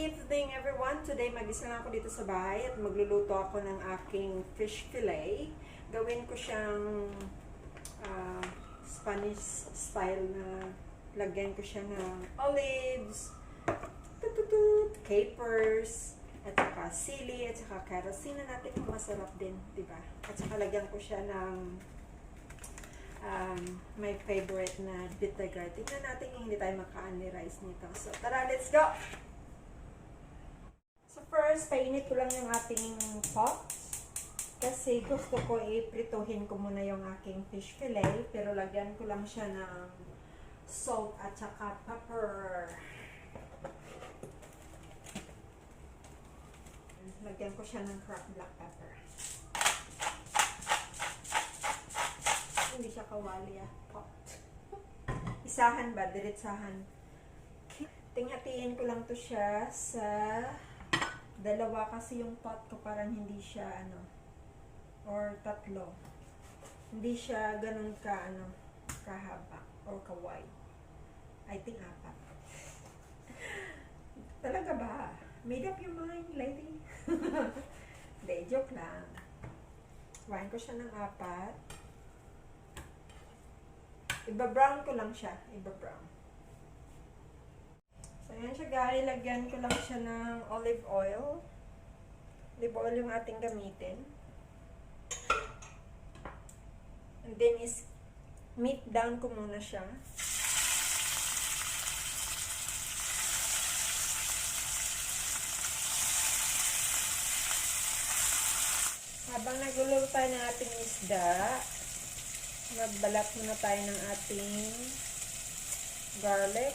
evening everyone! Today mag-isa lang ako dito sa bahay at magluluto ako ng aking fish fillet. Gawin ko siyang Spanish style na lagyan ko siya ng olives, capers, at saka sili, at saka kerosene natin. Masarap din, diba? At saka lagyan ko siya ng my favorite na bitter gourd. Tingnan natin kung hindi tayo makaan ni rice nito. So, tara, let's go! So, first, painit ko lang yung ating pot. Kasi gusto ko iprituhin ko muna yung aking fish fillet. Pero lagyan ko lang siya ng salt at saka pepper. Lagyan ko siya ng cracked black pepper. Hindi siya kawali pot. Isahan ba? Diretsahan. Tinghatiin ko lang to siya sa dalawa kasi yung pot ko parang hindi siya or tatlo. Hindi siya ganun kahaba or ka-wide. I think apat. Talaga ba? Made up your mind, lady. Hindi, joke lang. Wain ko siya ng apat. Iba-brown ko lang siya. Iba-brown. So, yan siya guys. Lagyan ko lang siya ng olive oil. Olive oil yung ating gamitin. And then is meat down ko muna siya. Habang nagluluto tayo ng ating isda, magbalat muna tayo ng ating garlic.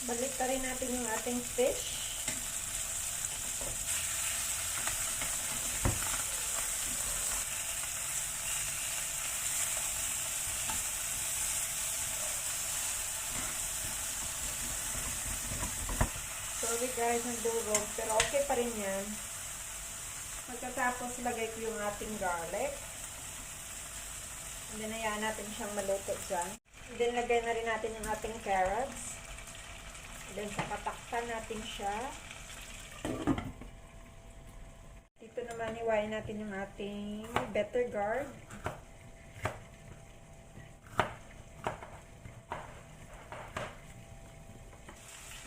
Balik pa rin natin yung ating fish. Sorry guys, nagdurog. Pero okay pa rin yan. Pagkatapos, lagay ko yung ating garlic. And then, hayaan natin siyang maluto dyan. And then, lagay na rin natin yung ating carrots. Then, patakpan natin siya. Dito naman, iwain natin yung ating bitter gourd.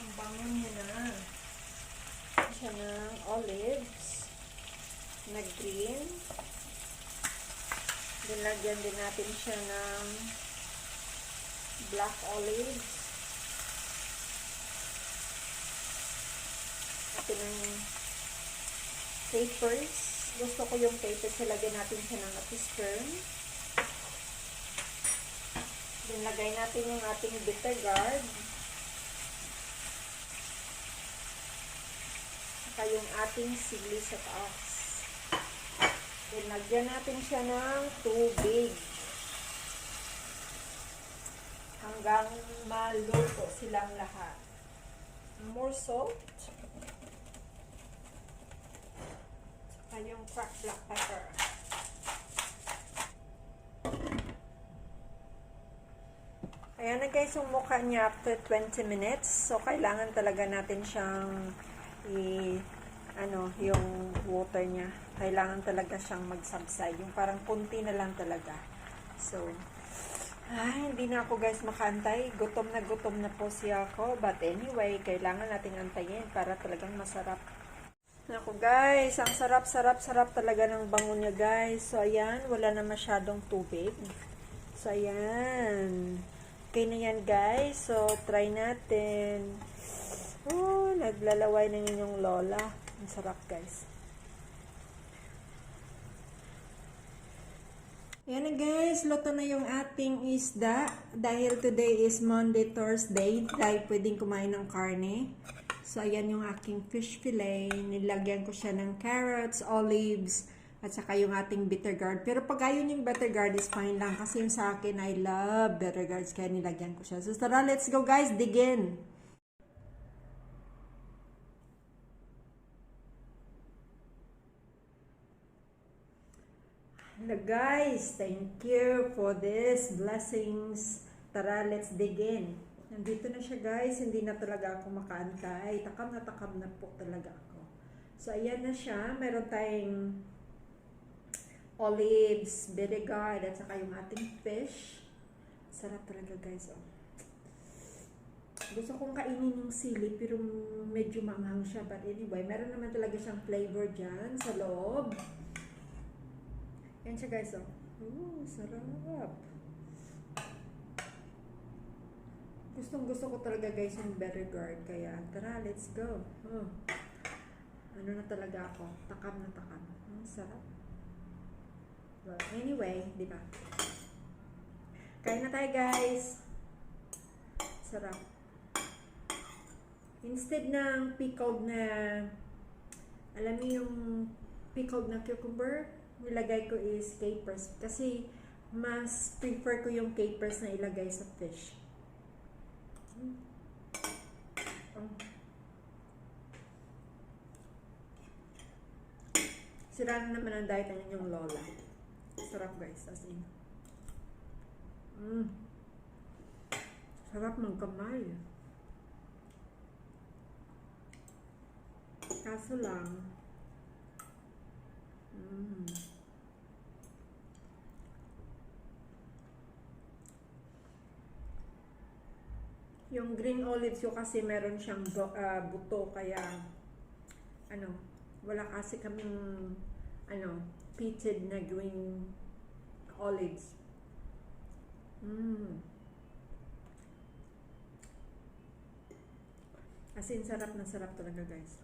Ang bango niya na. Siya ng olives na green. Then, lagyan din natin siya ng black olives. Ng capers. Gusto ko yung capers. Lagyan natin siya ng atisperm. Then, lagay natin yung ating bitter gourd. Saka yung ating sili sa taas. Then, lagyan natin siya ng tubig. Hanggang maluto silang lahat. More salt. Yung cracked black pepper. Ayan na guys yung mukha niya after 20 minutes. So, kailangan talaga natin siyang yung water niya. Kailangan talaga siyang mag-subside. Yung parang kunti na lang talaga. So, hindi na ako guys makantay. Gutom na po siya ako. But anyway, kailangan nating antayin para talagang masarap. Ako guys, ang sarap talaga ng bango niya guys. So ayan, wala na masyadong tubig. So ayan. Okay na yan guys. So try natin. Oh, naglalaway ng inyong lola. Ang sarap guys. Ayan na guys, luto na yung ating isda. Dahil today is Monday, Thursday, dahil pwedeng kumain ng karne. So, ayan yung aking fish fillet. Nilagyan ko siya ng carrots, olives, at saka yung ating bitter gourd. Pero pag ayun yung bitter gourd is fine lang. Kasi yung sa akin, I love bitter gourds. Kaya nilagyan ko siya. So, tara, let's go guys, dig in! Hello guys, thank you for this blessings. Tara, let's dig in. Nandito na siya guys, hindi na talaga ako makaantay. Takam na po talaga ako. So ayan na siya, meron tayong olives, bitter gourd, at saka yung ating fish. Sarap talaga guys. Oh. Gusto kong kainin yung sili pero medyo maanghang siya. But anyway, meron naman talaga siyang flavor dyan sa loob. Yan siya guys, oh. Ooh, sarap. Gusto ko talaga guys yung bitter gourd. Kaya, tara, let's go. Oh. Ano na talaga ako? Takam na takam. Sarap. Well, anyway, di ba? Kain na tayo guys. Sarap. Instead ng pickled na, alam niyo yung pickled na cucumber, nilagay ko is capers. Kasi, mas prefer ko yung capers na ilagay sa fish. Sira na naman ang diet ng inyong lola. Sarap guys, as in. Sarap ng kamay. Kaso lang, yung green olives yung kasi meron siyang buto, kaya ano, wala kasi kaming pitted na green olives. As in, sarap na sarap talaga guys.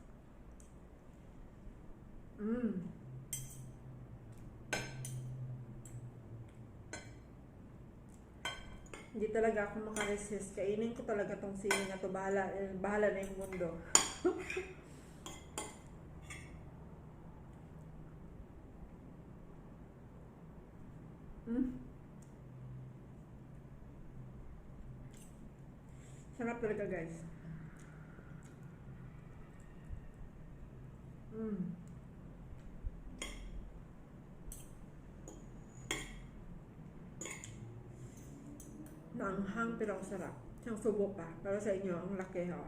Hindi talaga ako makaresist. Kainin ko talaga tong sili na to. Bahala na yung mundo. Sarap talaga guys. Maanghang pero ang sarap. Siyang subo pa. Para sa inyo, ang laki ha.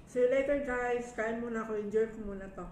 See you later guys. Kain muna ako. Enjoy ko muna to.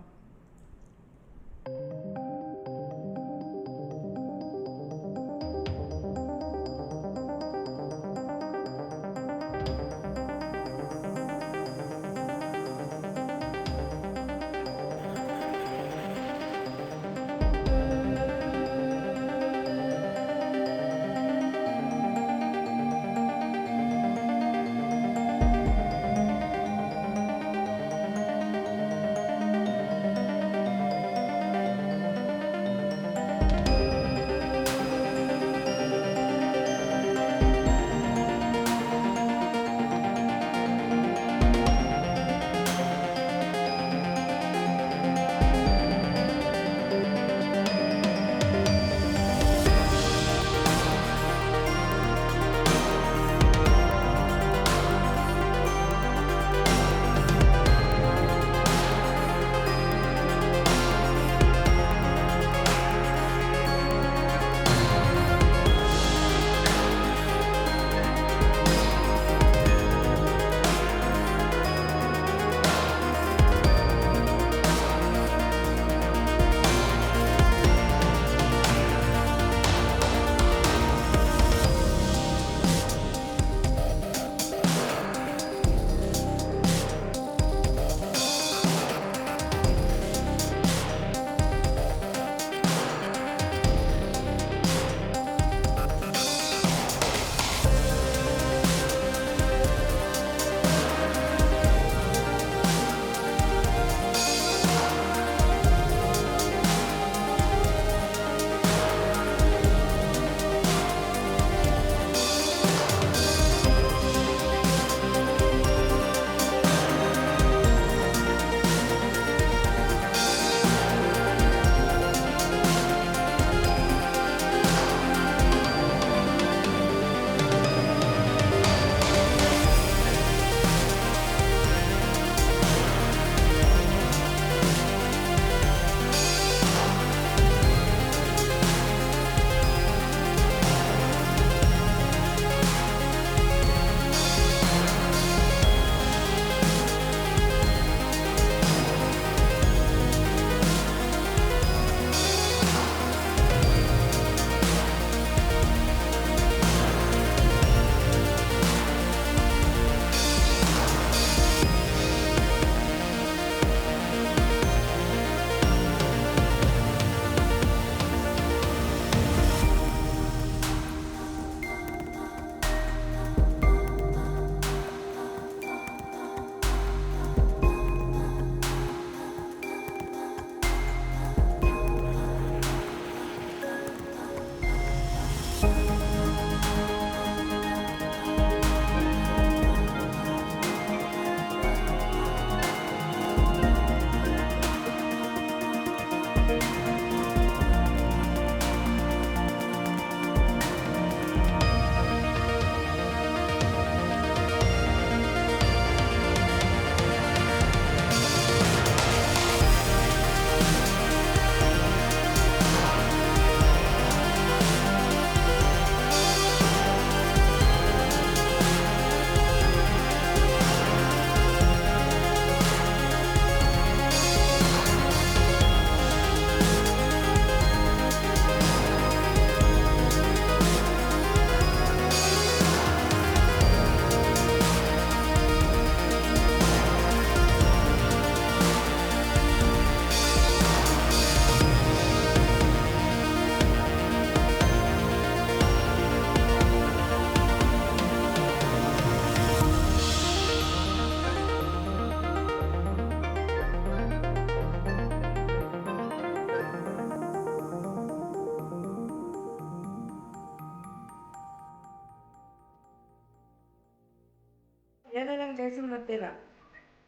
Yan na lang guys yung natira.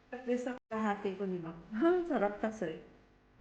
At least nakahati ko nila. Sarap kasi.